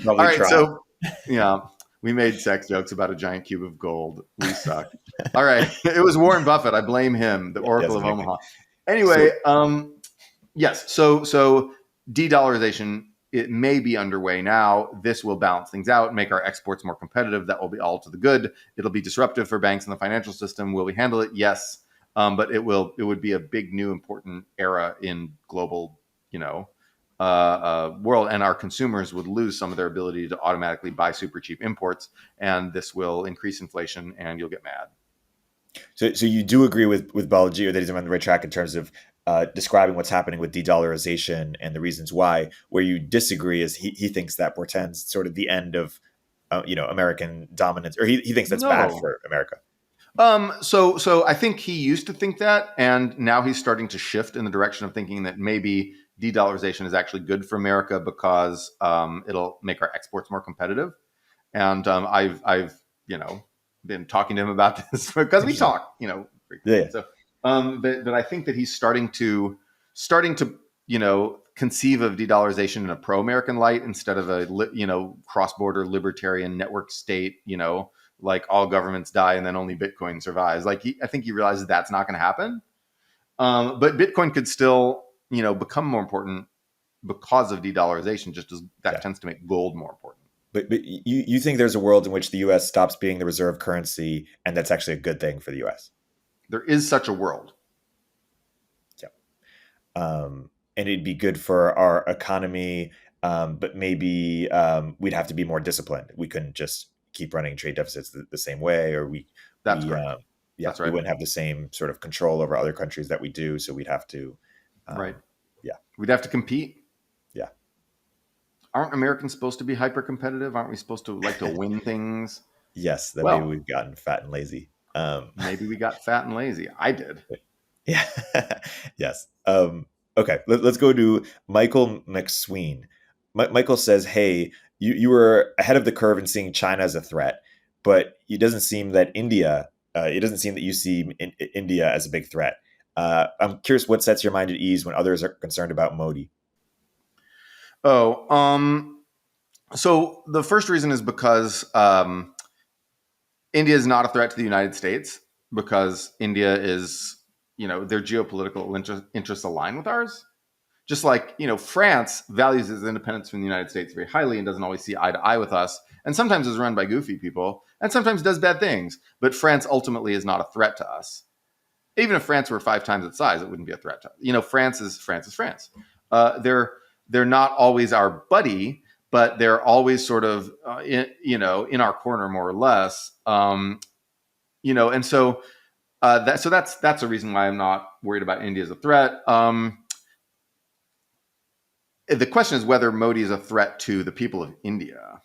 all right, tried. So yeah, we made sex jokes about a giant cube of gold. We suck. All right, it was Warren Buffett. I blame him, the Oracle of Omaha. Anyway, yes. So de-dollarization, it may be underway now. This will balance things out, make our exports more competitive. That will be all to the good. It'll be disruptive for banks and the financial system. Will we handle it? Yes. But it would be a big, new, important era in global, world, and our consumers would lose some of their ability to automatically buy super cheap imports, and this will increase inflation, and you'll get mad. So you do agree with Balaji, or that he's on the right track in terms of describing what's happening with de-dollarization and the reasons why. Where you disagree is he thinks that portends sort of the end of American dominance, or he thinks that's bad for America. So I think he used to think that, and now he's starting to shift in the direction of thinking that maybe de-dollarization is actually good for America because it'll make our exports more competitive. And I've been talking to him about this because we talk, frequently. Yeah. So, but I think that he's starting to conceive of de-dollarization in a pro-American light instead of a cross-border libertarian network state, like all governments die and then only Bitcoin survives. Like I think he realizes that's not going to happen. But Bitcoin could still, become more important because of de-dollarization, just as that tends to make gold more important. But you think there's a world in which the U.S. stops being the reserve currency, and that's actually a good thing for the U.S.? There is such a world. Yeah. And it'd be good for our economy but maybe we'd have to be more disciplined. We couldn't just keep running trade deficits the same way, or That's we correct. yeah, That's we right. wouldn't have the same sort of control over other countries that we do. So we'd have to, Right. yeah, We'd have to compete. yeah. Aren't Americans supposed to be hyper competitive? Aren't we supposed to like to win things? Yes, then maybe Well, we've gotten fat and lazy. maybe we got fat and lazy. I did. Yeah. Yes. Okay. Let's go to Michael McSween. Michael says, "Hey, you were ahead of the curve in seeing China as a threat, but it doesn't seem that India. It doesn't seem that you see India as a big threat. I'm curious what sets your mind at ease when others are concerned about Modi." Oh, so the first reason is because India is not a threat to the United States because India is, their geopolitical interests align with ours. Just like, France values its independence from the United States very highly and doesn't always see eye to eye with us, and sometimes is run by goofy people, and sometimes does bad things. But France ultimately is not a threat to us. Even if France were 5 times its size, it wouldn't be a threat to us. France is France. They're not always our buddy, but they're always sort of in our corner more or less. And so that's a reason why I'm not worried about India as a threat. The question is whether Modi is a threat to the people of India.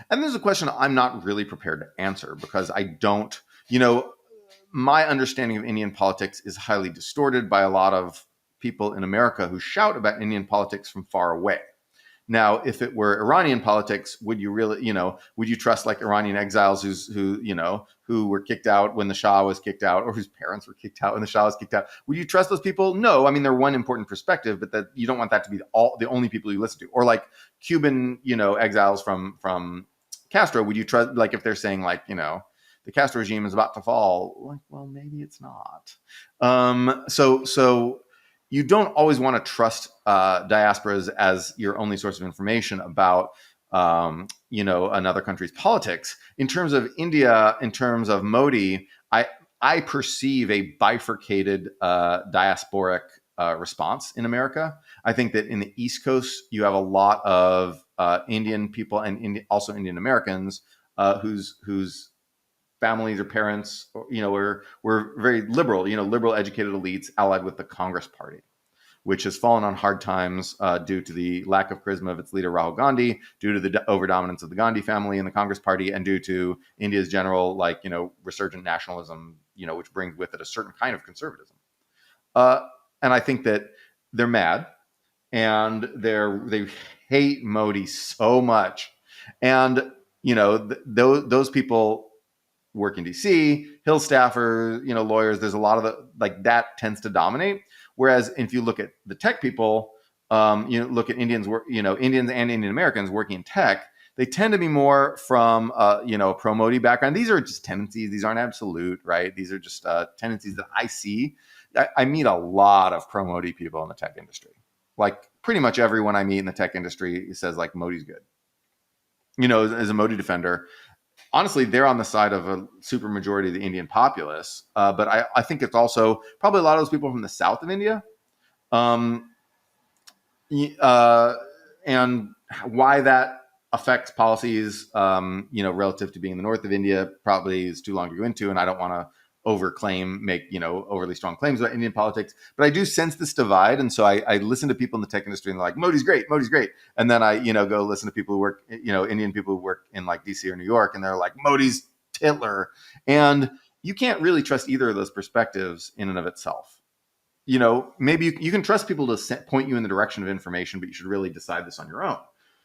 And this is a question I'm not really prepared to answer because I don't, my understanding of Indian politics is highly distorted by a lot of people in America who shout about Indian politics from far away. Now, if it were Iranian politics, would you really, would you trust like Iranian exiles who were kicked out when the Shah was kicked out, or whose parents were kicked out when the Shah was kicked out? Would you trust those people? No. I mean, they're one important perspective, but that you don't want that to be the only people you listen to. Or like Cuban, exiles from Castro. Would you trust, like, if they're saying like, the Castro regime is about to fall? Like, well, maybe it's not. So you don't always want to trust diasporas as your only source of information about another country's politics. In terms of India, in terms of Modi, I perceive a bifurcated diasporic response in America. I think that in the East Coast, you have a lot of Indian people and also Indian Americans whose families or parents, were very liberal, liberal educated elites allied with the Congress Party, which has fallen on hard times due to the lack of charisma of its leader, Rahul Gandhi, due to the overdominance of the Gandhi family in the Congress Party, and due to India's general, resurgent nationalism, which brings with it a certain kind of conservatism. And I think that they're mad and they hate Modi so much. And, those people work in DC, Hill staffers, lawyers. There's a lot of that tends to dominate. Whereas if you look at the tech people, look at Indians and Indian Americans working in tech, they tend to be more from a pro-Modi background. These are just tendencies. These aren't absolute, right? These are just tendencies that I see. I meet a lot of pro-Modi people in the tech industry. Like pretty much everyone I meet in the tech industry says like Modi's good. As a Modi defender. Honestly, they're on the side of a super majority of the Indian populace. But I think it's also probably a lot of those people from the south of India. And why that affects policies, relative to being in the north of India probably is too long to go into. And I don't want to make, overly strong claims about Indian politics. But I do sense this divide. And so I listen to people in the tech industry and they're like, Modi's great. And then I, go listen to people who work, Indian people who work in like DC or New York, and they're like, Modi's Hitler. And you can't really trust either of those perspectives in and of itself. Maybe you can trust people to point you in the direction of information, but you should really decide this on your own.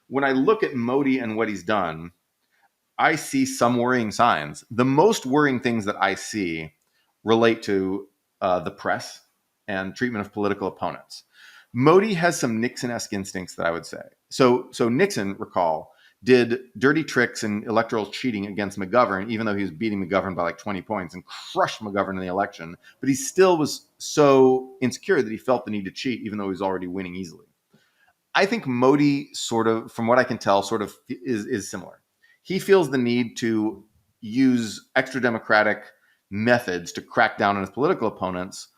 When I look at Modi and what he's done, I see some worrying signs. The most worrying things that I see relate to the press and treatment of political opponents. Modi has some Nixon-esque instincts that I would say. So Nixon, recall, did dirty tricks and electoral cheating against McGovern, even though he was beating McGovern by like 20 points and crushed McGovern in the election. But he still was so insecure that he felt the need to cheat, even though he was already winning easily. I think Modi sort of, from what I can tell, sort of is similar. He feels the need to use extra democratic methods to crack down on his political opponents,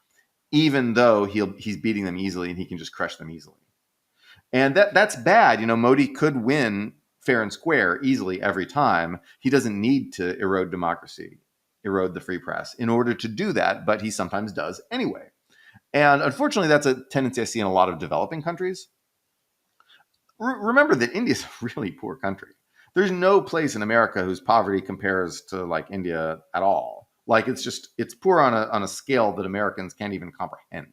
even though he's beating them easily and he can just crush them easily. And that's bad. Modi could win fair and square easily every time. He doesn't need to erode democracy, erode the free press in order to do that, but he sometimes does anyway. And unfortunately, that's a tendency I see in a lot of developing countries. Remember that India is a really poor country. There's no place in America whose poverty compares to like India at all. Like it's poor on a scale that Americans can't even comprehend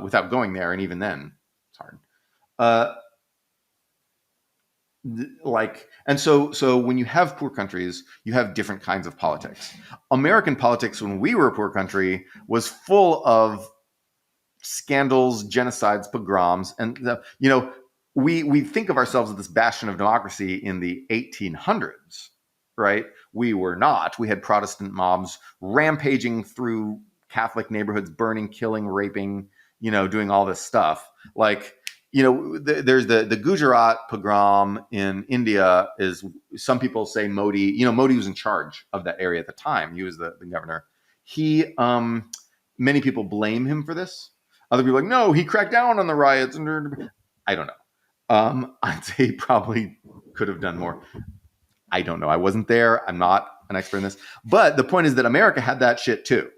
without going there, and even then, it's hard. So when you have poor countries, you have different kinds of politics. American politics, when we were a poor country, was full of scandals, genocides, pogroms, and we think of ourselves as this bastion of democracy in the 1800s, right? We were not. We had Protestant mobs rampaging through Catholic neighborhoods, burning, killing, raping, doing all this stuff. Like, there's the Gujarat pogrom in India. Is some people say Modi? Modi was in charge of that area at the time. He was the governor. He many people blame him for this. Other people are like, no, he cracked down on the riots. I don't know. I'd say he probably could have done more. I don't know. I wasn't there. I'm not an expert in this. But the point is that America had that shit too.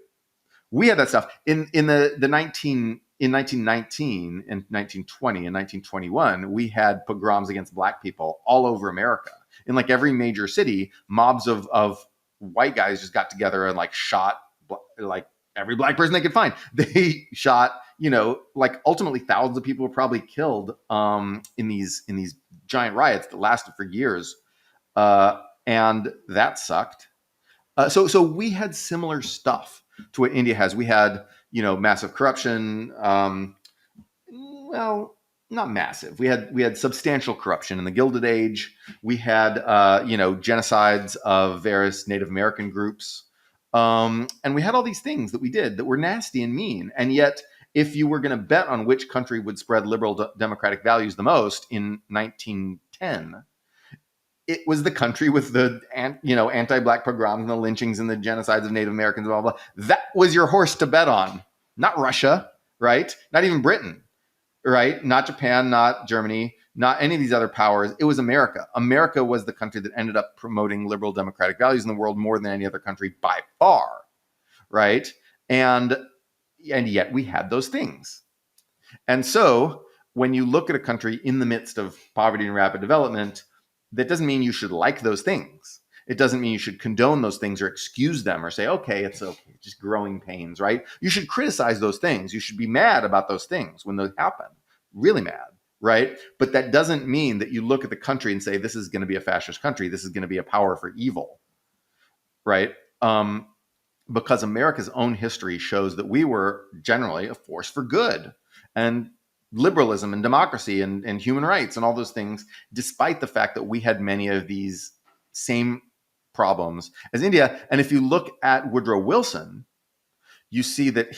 We had that stuff in 1919 and 1920 and 1921. We had pogroms against black people all over America. In like every major city, mobs of white guys just got together and like shot like every black person they could find. They shot, like ultimately thousands of people were probably killed in these giant riots that lasted for years, and that sucked. So we had similar stuff to what India has. We had, massive corruption. Well, not massive. We had substantial corruption in the Gilded Age. We had, genocides of various Native American groups. And we had all these things that we did that were nasty and mean. And yet, if you were going to bet on which country would spread liberal democratic values the most in 1910, it was the country with the anti-black pogroms and the lynchings and the genocides of Native Americans, blah, blah, blah. That was your horse to bet on. Not Russia, right? Not even Britain, right? Not Japan, not Germany, not any of these other powers. It was America. America was the country that ended up promoting liberal democratic values in the world more than any other country by far, right? And yet we had those things. And so when you look at a country in the midst of poverty and rapid development, that doesn't mean you should like those things. It doesn't mean you should condone those things or excuse them or say, okay, it's okay, just growing pains, right? You should criticize those things. You should be mad about those things when they happen, really mad, right? But that doesn't mean that you look at the country and say, this is going to be a fascist country. This is going to be a power for evil, right? Because America's own history shows that we were generally a force for good and liberalism and democracy and human rights and all those things, despite the fact that we had many of these same problems as India. And if you look at Woodrow Wilson, you see that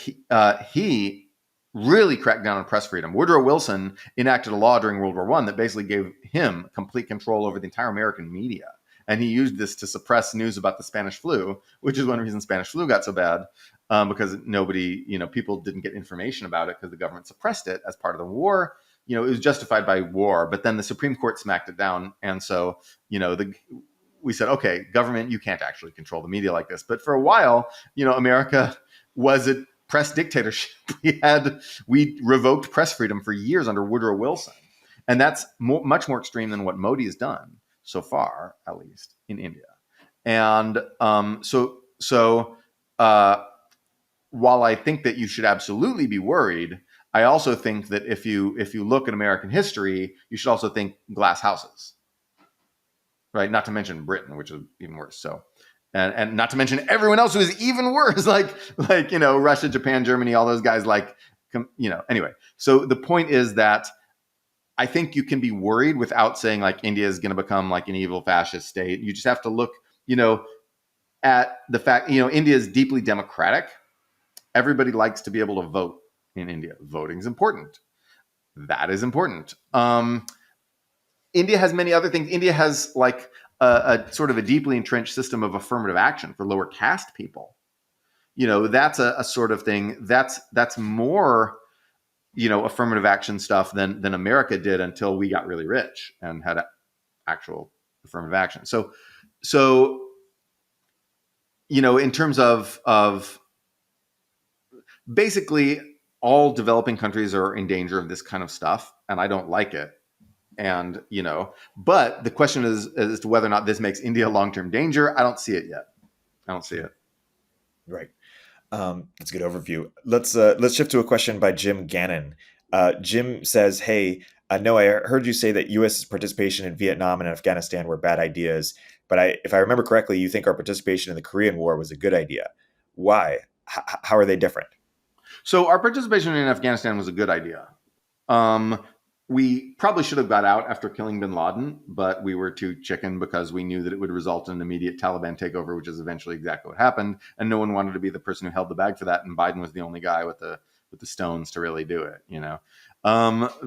he really cracked down on press freedom. Woodrow Wilson enacted a law during World War I that basically gave him complete control over the entire American media. And he used this to suppress news about the Spanish flu, which is one reason Spanish flu got so bad, because nobody, people didn't get information about it because the government suppressed it as part of the war. It was justified by war, but then the Supreme Court smacked it down. And so, we said, okay, government, you can't actually control the media like this. But for a while, America was a press dictatorship. We revoked press freedom for years under Woodrow Wilson. And that's much more extreme than what Modi has done so far, at least in India. And so while I think that you should absolutely be worried, I also think that if you look at American history, you should also think glass houses, right? Not to mention Britain, which is even worse. So, and not to mention everyone else who is even worse, like Russia, Japan, Germany, all those guys. Anyway. So the point is that I think you can be worried without saying like India is going to become like an evil fascist state. You just have to look, at the fact, India is deeply democratic. Everybody likes to be able to vote in India. Voting is important. That is important. India has many other things. India has like a sort of a deeply entrenched system of affirmative action for lower caste people. That's a sort of thing that's more affirmative action stuff than America did until we got really rich and had actual affirmative action. So in terms of basically all developing countries are in danger of this kind of stuff, and I don't like it. And but the question is as to whether or not this makes India a long-term danger. I don't see it yet. I don't see it. Right. That's a good overview. Let's shift to a question by Jim Gannon. Jim says, "Hey, no, I heard you say that U.S.'s participation in Vietnam and Afghanistan were bad ideas, but if I remember correctly, you think our participation in the Korean War was a good idea. Why? How are they different?" So our participation in Afghanistan was a good idea. We probably should have got out after killing bin Laden, but we were too chicken because we knew that it would result in an immediate Taliban takeover, which is eventually exactly what happened. And no one wanted to be the person who held the bag for that. And Biden was the only guy with the stones to really do it.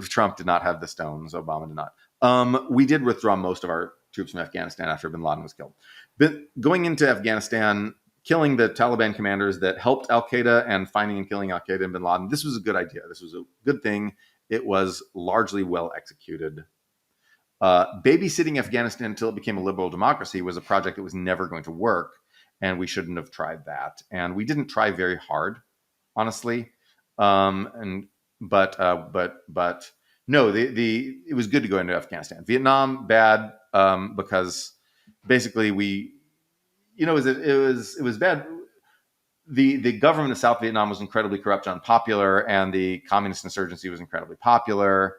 Trump did not have the stones. Obama did not. We did withdraw most of our troops from Afghanistan after bin Laden was killed. But going into Afghanistan, killing the Taliban commanders that helped al-Qaeda and finding and killing al-Qaeda and bin Laden, this was a good idea. This was a good thing. It was largely well executed. Babysitting Afghanistan until it became a liberal democracy was a project that was never going to work, and we shouldn't have tried that. And we didn't try very hard, honestly. But no, it was good to go into Afghanistan. Vietnam, bad, because basically it was bad. The government of South Vietnam was incredibly corrupt and unpopular, and the communist insurgency was incredibly popular.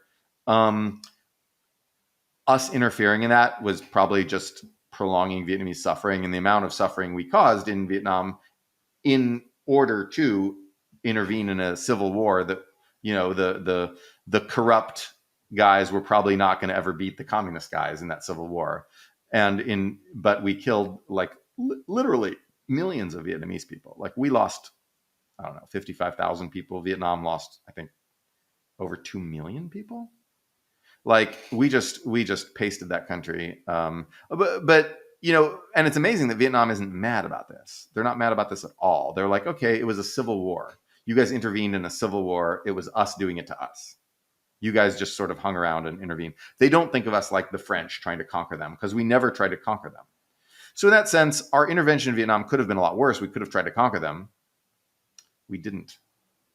Us interfering in that was probably just prolonging Vietnamese suffering, and the amount of suffering we caused in Vietnam in order to intervene in a civil war that the corrupt guys were probably not going to ever beat the communist guys in that civil war. But we killed literally millions of Vietnamese people. Like we lost, I don't know, 55,000 people. Vietnam lost, I think, over 2 million people. Like we just pasted that country. But and it's amazing that Vietnam isn't mad about this. They're not mad about this at all. They're like, okay, it was a civil war. You guys intervened in a civil war. It was us doing it to us. You guys just sort of hung around and intervened. They don't think of us like the French trying to conquer them, because we never tried to conquer them. So in that sense, our intervention in Vietnam could have been a lot worse. We could have tried to conquer them. We didn't.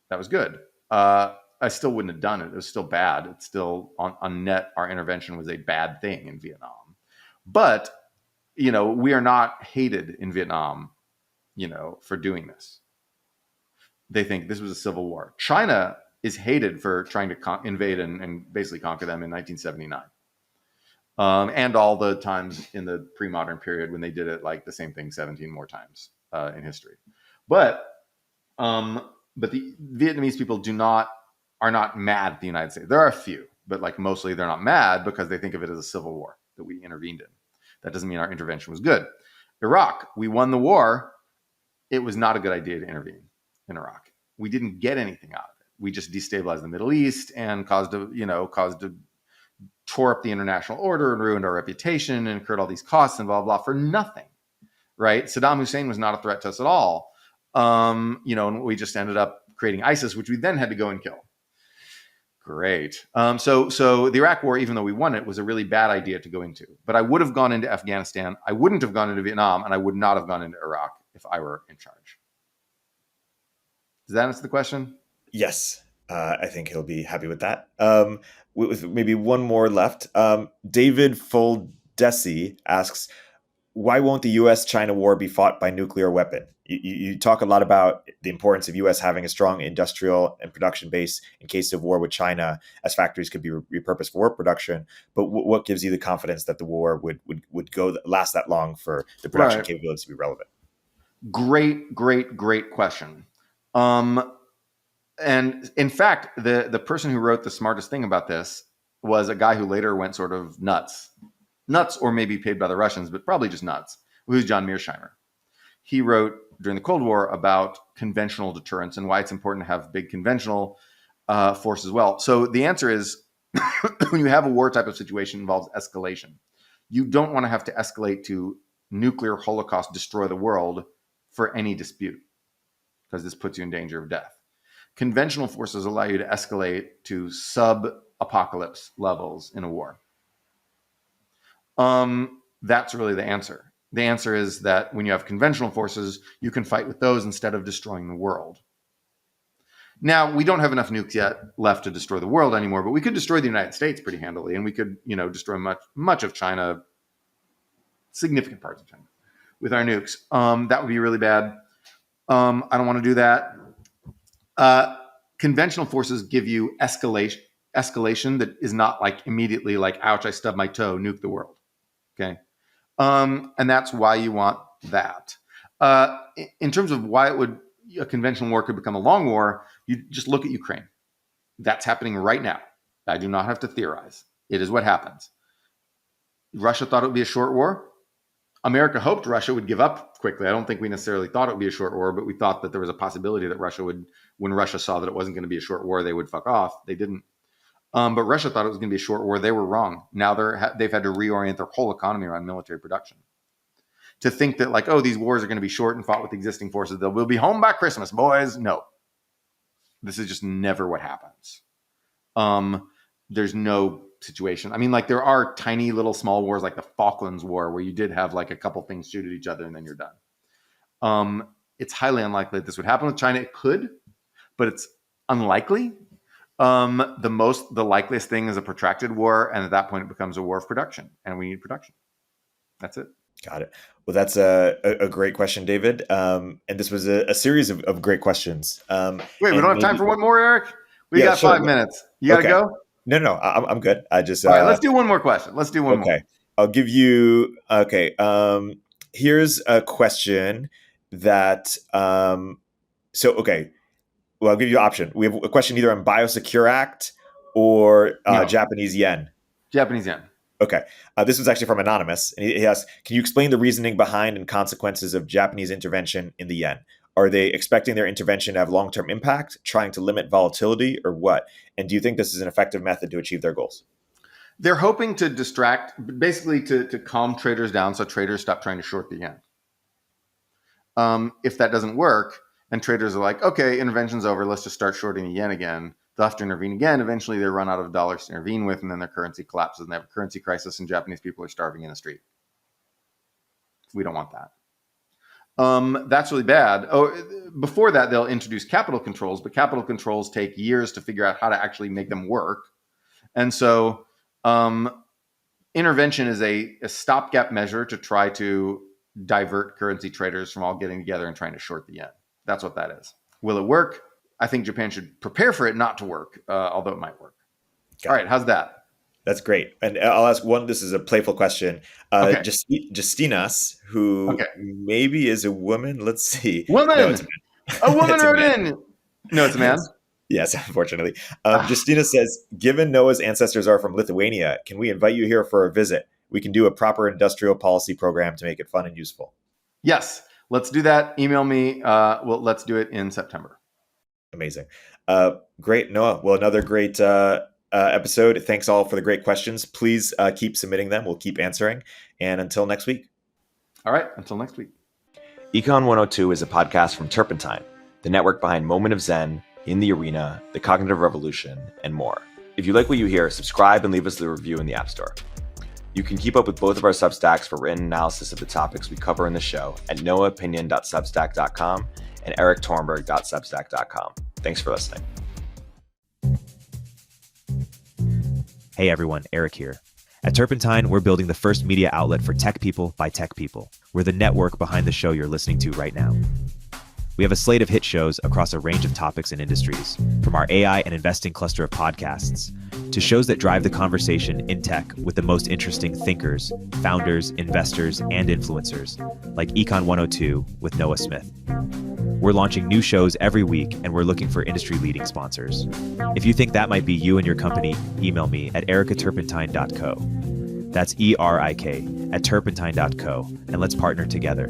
That was good. I still wouldn't have done it. It was still bad. It's still on net. Our intervention was a bad thing in Vietnam, but we are not hated in Vietnam, for doing this. They think this was a civil war. China is hated for trying to invade and basically conquer them in 1979. And all the times in the pre-modern period when they did it, like the same thing 17 more times in history. But the Vietnamese people are not mad at the United States. There are a few, but like mostly they're not mad because they think of it as a civil war that we intervened in. That doesn't mean our intervention was good. Iraq, we won the war. It was not a good idea to intervene in Iraq. We didn't get anything out of it. We just destabilized the Middle East and tore up the international order and ruined our reputation and incurred all these costs and blah, blah, for nothing, right? Saddam Hussein was not a threat to us at all. And we just ended up creating ISIS, which we then had to go and kill. Great. So the Iraq war, even though we won it, was a really bad idea to go into. But I would have gone into Afghanistan. I wouldn't have gone into Vietnam, and I would not have gone into Iraq if I were in charge. Does that answer the question? Yes. I think he'll be happy with that. With maybe one more left. David Fuldesi asks, why won't the U.S.-China war be fought by nuclear weapon? You talk a lot about the importance of U.S. having a strong industrial and production base in case of war with China, as factories could be repurposed for war production. But what gives you the confidence that the war would last that long for the production capabilities to be relevant? Great question. And in fact, the person who wrote the smartest thing about this was a guy who later went sort of nuts, or maybe paid by the Russians, but probably just nuts, who's John Mearsheimer. He wrote during the Cold War about conventional deterrence and why it's important to have big conventional force as well. So the answer is, when you have a war type of situation, involves escalation. You don't want to have to escalate to nuclear holocaust, destroy the world for any dispute, because this puts you in danger of death. Conventional forces allow you to escalate to sub-apocalypse levels in a war. That's really the answer. The answer is that when you have conventional forces, you can fight with those instead of destroying the world. Now, we don't have enough nukes yet left to destroy the world anymore, but we could destroy the United States pretty handily, and we could, destroy much of China, significant parts of China, with our nukes. That would be really bad. I don't want to do that. Conventional forces give you escalation that is not like immediately like, ouch, I stubbed my toe, nuke the world. Okay. And that's why you want that. In terms of why a conventional war could become a long war, you just look at Ukraine. That's happening right now. I do not have to theorize. It is what happens. Russia thought it would be a short war. America hoped Russia would give up quickly. I don't think we necessarily thought it would be a short war, but we thought that there was a possibility that Russia would, when Russia saw that it wasn't going to be a short war, they would fuck off. They didn't. But Russia thought it was going to be a short war. They were wrong. Now they've had to reorient their whole economy around military production. To think that like, oh, these wars are going to be short and fought with existing forces. We'll be home by Christmas, boys. No. This is just never what happens. There's no situation. I mean, like there are tiny little small wars like the Falklands War where you did have like a couple things shoot at each other and then you're done. It's highly unlikely that this would happen with China. It could, but it's unlikely. The likeliest thing is a protracted war, and at that point it becomes a war of production, and we need production. That's it. Got it. Well, that's a great question, David. And this was a series of great questions. Wait, we don't have time for one more, Eric? We got 5 minutes. You got to go? No, I'm good. I just... All right, let's do one more question. Let's do one more. Okay. I'll give you... Okay. Here's a question that... Okay. Well, I'll give you an option. We have a question either on Biosecure Act or Japanese yen. Japanese yen. Okay. This was actually from Anonymous. And he asks, can you explain the reasoning behind and consequences of Japanese intervention in the yen? Are they expecting their intervention to have long-term impact, trying to limit volatility, or what? And do you think this is an effective method to achieve their goals? They're hoping to distract, basically to calm traders down so traders stop trying to short the yen. If that doesn't work, and traders are like, okay, intervention's over, let's just start shorting the yen again. They'll have to intervene again. Eventually, they run out of dollars to intervene with, and then their currency collapses, and they have a currency crisis, and Japanese people are starving in the street. We don't want that. That's really bad. Before that, they'll introduce capital controls, but capital controls take years to figure out how to actually make them work. And so intervention is a stopgap measure to try to divert currency traders from all getting together and trying to short the yen. That's what that is. Will it work? I think Japan should prepare for it not to work, although it might work. All right, how's that? That's great. And I'll ask one, this is a playful question. Okay. Justinas, who maybe is a woman. Let's see. Woman! No, it's a woman wrote in. No, it's a man. Yes, unfortunately. Justina says, given Noah's ancestors are from Lithuania, can we invite you here for a visit? We can do a proper industrial policy program to make it fun and useful. Yes, let's do that. Email me. Let's do it in September. Amazing. Great, Noah. Well, another great episode. Thanks all for the great questions. Please keep submitting them. We'll keep answering. And until next week. All right. Until next week. Econ 102 is a podcast from Turpentine, the network behind Moment of Zen, In the Arena, The Cognitive Revolution, and more. If you like what you hear, subscribe and leave us a review in the App Store. You can keep up with both of our Substacks for written analysis of the topics we cover in the show at noahopinion.substack.com and eriktorenberg.substack.com. Thanks for listening. Hey everyone, Eric here. At Turpentine, we're building the first media outlet for tech people by tech people. We're the network behind the show you're listening to right now. We have a slate of hit shows across a range of topics and industries, from our AI and investing cluster of podcasts to shows that drive the conversation in tech with the most interesting thinkers, founders, investors, and influencers, like Econ 102 with Noah Smith. We're launching new shows every week, and we're looking for industry-leading sponsors. If you think that might be you and your company, email me at erikaturpentine.co. That's ERIK at turpentine.co, and let's partner together.